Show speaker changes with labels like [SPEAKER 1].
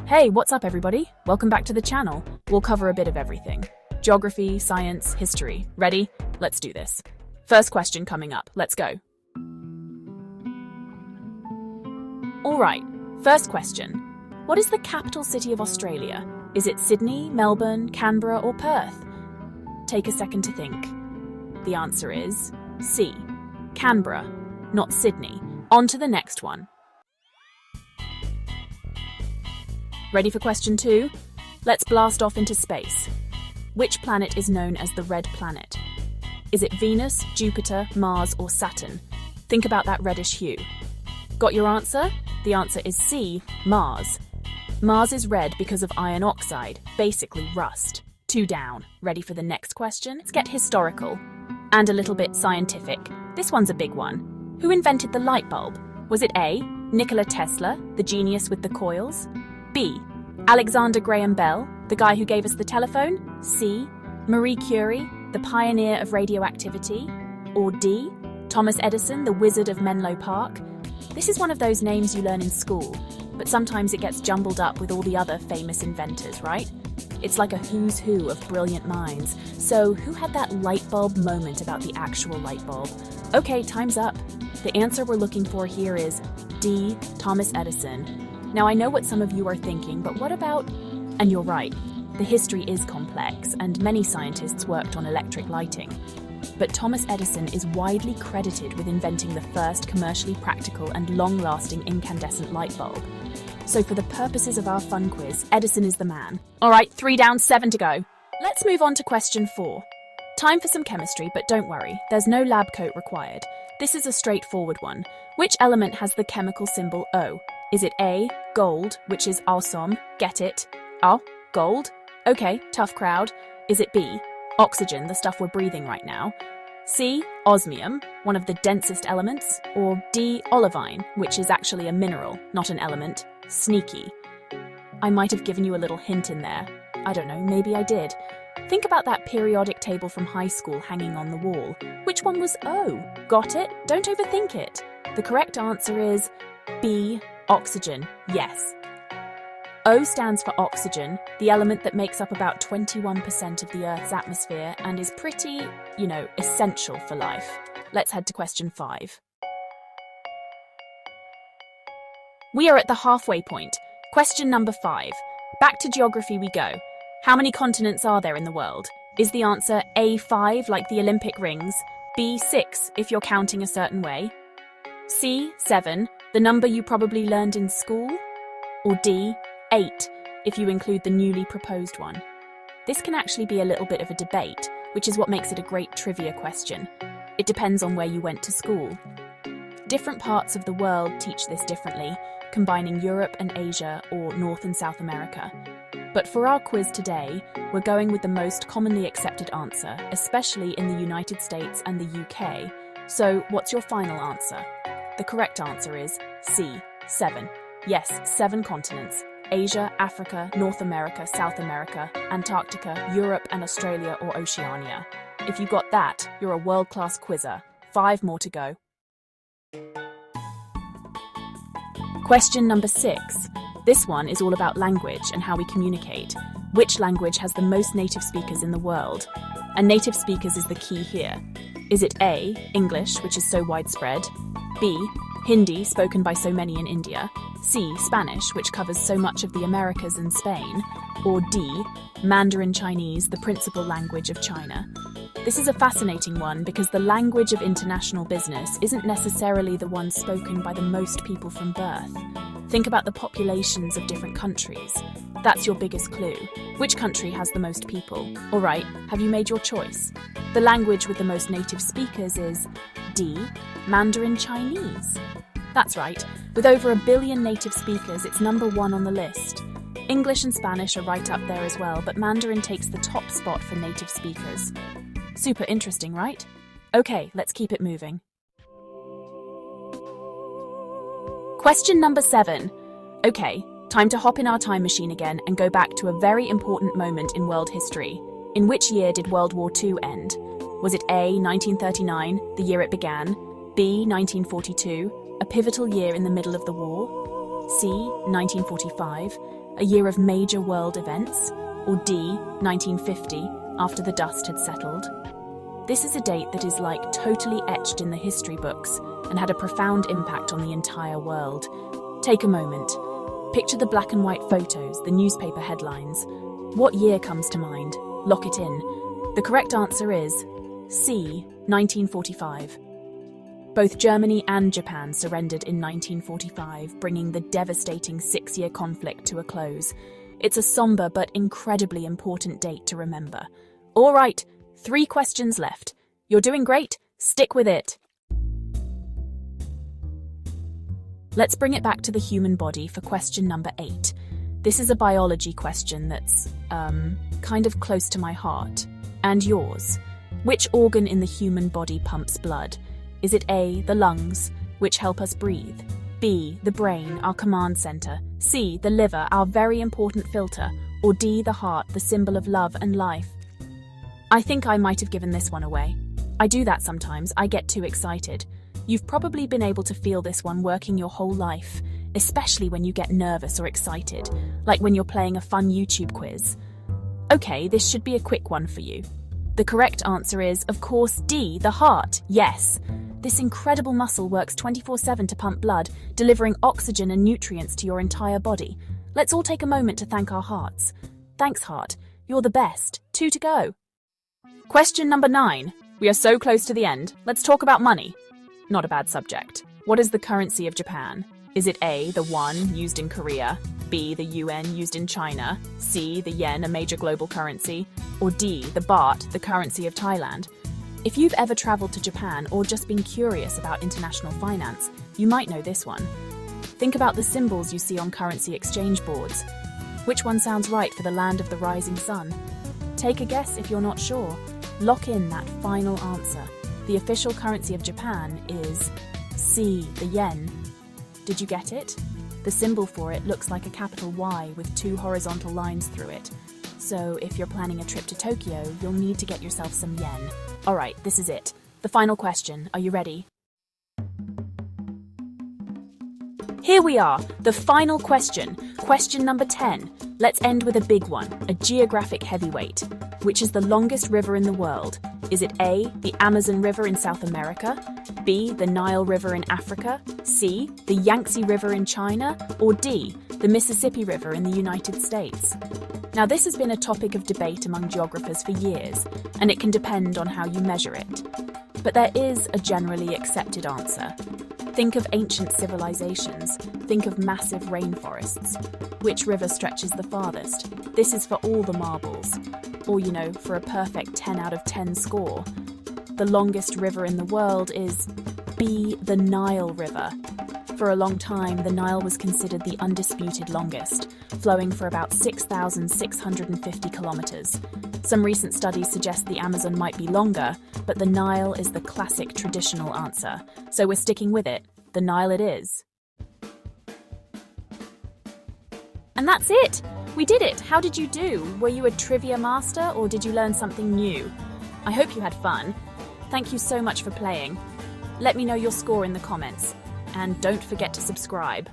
[SPEAKER 1] Hey, what's up everybody? Welcome back to the channel. We'll cover a bit of everything. Geography, science, history. Ready? Let's do this. First question coming up. Let's go. Alright, first question. What is the capital city of Australia? Is it Sydney, Melbourne, Canberra, or Perth? Take a second to think. The answer is C. Canberra, not Sydney. On to the next one. Ready for question 2? Let's blast off into space. Which planet is known as the red planet? Is it Venus, Jupiter, Mars, or Saturn? Think about that reddish hue. Got your answer? The answer is C, Mars. Mars is red because of iron oxide, basically rust. 2 down. Ready for the next question? Let's get historical and a little bit scientific. This one's a big one. Who invented the light bulb? Was it A, Nikola Tesla, the genius with the coils? B, Alexander Graham Bell, the guy who gave us the telephone? C, Marie Curie, the pioneer of radioactivity? Or D, Thomas Edison, the wizard of Menlo Park? This is one of those names you learn in school, but sometimes it gets jumbled up with all the other famous inventors, right? It's like a who's who of brilliant minds. So who had that light bulb moment about the actual light bulb? Okay, time's up. The answer we're looking for here is D, Thomas Edison. Now I know what some of you are thinking, but what about... And you're right, the history is complex and many scientists worked on electric lighting. But Thomas Edison is widely credited with inventing the first commercially practical and long-lasting incandescent light bulb. So for the purposes of our fun quiz, Edison is the man. Alright, 3 down, 7 to go. Let's move on to question 4. Time for some chemistry, but don't worry, there's no lab coat required. This is a straightforward one. Which element has the chemical symbol O? Is it A, gold, which is awesome, get it? Oh, gold? Okay, tough crowd. Is it B, oxygen, the stuff we're breathing right now? C, osmium, one of the densest elements? Or D, olivine, which is actually a mineral, not an element? Sneaky. I might have given you a little hint in there. I don't know, maybe I did. Think about that periodic table from high school hanging on the wall. Which one was O? Got it? Don't overthink it. The correct answer is B, oxygen. Yes. O stands for oxygen, the element that makes up about 21% of the Earth's atmosphere and is pretty, essential for life. Let's head to question 5. We are at the halfway point. Question number 5. Back to geography we go. How many continents are there in the world? Is the answer A, 5, like the Olympic rings, B, 6, if you're counting a certain way, C, 7, the number you probably learned in school, or D, 8, if you include the newly proposed one? This can actually be a little bit of a debate, which is what makes it a great trivia question. It depends on where you went to school. Different parts of the world teach this differently, combining Europe and Asia or North and South America. But for our quiz today, we're going with the most commonly accepted answer, especially in the United States and the UK. So what's your final answer? The correct answer is C, 7. Yes, 7 continents. Asia, Africa, North America, South America, Antarctica, Europe and Australia or Oceania. If you got that, you're a world-class quizzer. 5 more to go. Question number 6. This one is all about language and how we communicate. Which language has the most native speakers in the world? And native speakers is the key here. Is it A, English, which is so widespread, B, Hindi, spoken by so many in India, C, Spanish, which covers so much of the Americas and Spain, or D, Mandarin Chinese, the principal language of China? This is a fascinating one because the language of international business isn't necessarily the one spoken by the most people from birth. Think about the populations of different countries. That's your biggest clue. Which country has the most people? All right, have you made your choice? The language with the most native speakers is D, Mandarin Chinese. That's right, with over 1 billion native speakers, it's number 1 on the list. English and Spanish are right up there as well, but Mandarin takes the top spot for native speakers. Super interesting, right? Okay, let's keep it moving. Question number 7. Okay, time to hop in our time machine again and go back to a very important moment in world history. In which year did World War II end? Was it A, 1939, the year it began, B, 1942, a pivotal year in the middle of the war, C, 1945, a year of major world events? Or D, 1950, after the dust had settled? This is a date that is like totally etched in the history books and had a profound impact on the entire world. Take a moment. Picture the black and white photos, the newspaper headlines. What year comes to mind? Lock it in. The correct answer is C, 1945. Both Germany and Japan surrendered in 1945, bringing the devastating six-year conflict to a close. It's a somber but incredibly important date to remember. All right, 3 questions left. You're doing great. Stick with it. Let's bring it back to the human body for question number 8. This is a biology question that's, kind of close to my heart. And yours. Which organ in the human body pumps blood? Is it A, the lungs, which help us breathe? B, the brain, our command center? C, the liver, our very important filter? Or D, the heart, the symbol of love and life? I think I might have given this one away. I do that sometimes. I get too excited. You've probably been able to feel this one working your whole life, especially when you get nervous or excited, like when you're playing a fun YouTube quiz. Okay, this should be a quick one for you. The correct answer is, of course, D, the heart. Yes. This incredible muscle works 24/7 to pump blood, delivering oxygen and nutrients to your entire body. Let's all take a moment to thank our hearts. Thanks, heart. You're the best. 2 to go. Question number 9. We are so close to the end. Let's talk about money. Not a bad subject. What is the currency of Japan? Is it A, the won, used in Korea, B, the yuan, used in China, C, the yen, a major global currency, or D, the baht, the currency of Thailand? If you've ever traveled to Japan or just been curious about international finance, you might know this one. Think about the symbols you see on currency exchange boards. Which one sounds right for the land of the rising sun? Take a guess if you're not sure. Lock in that final answer. The official currency of Japan is C, the yen. Did you get it? The symbol for it looks like a capital Y with 2 horizontal lines through it. So if you're planning a trip to Tokyo, you'll need to get yourself some yen. All right, this is it. The final question. Are you ready? Here we are, the final question. Question number 10. Let's end with a big one, a geographic heavyweight. Which is the longest river in the world? Is it A, the Amazon River in South America, B, the Nile River in Africa, C, the Yangtze River in China, or D, the Mississippi River in the United States? Now, this has been a topic of debate among geographers for years, and it can depend on how you measure it. But there is a generally accepted answer. Think of ancient civilizations. Think of massive rainforests. Which river stretches the farthest? This is for all the marbles. Or, for a perfect 10 out of 10 score. The longest river in the world is B, the Nile River. For a long time, the Nile was considered the undisputed longest, flowing for about 6,650 kilometers. Some recent studies suggest the Amazon might be longer, but the Nile is the classic traditional answer. So we're sticking with it. The Nile it is. And that's it! We did it! How did you do? Were you a trivia master or did you learn something new? I hope you had fun. Thank you so much for playing. Let me know your score in the comments. And don't forget to subscribe.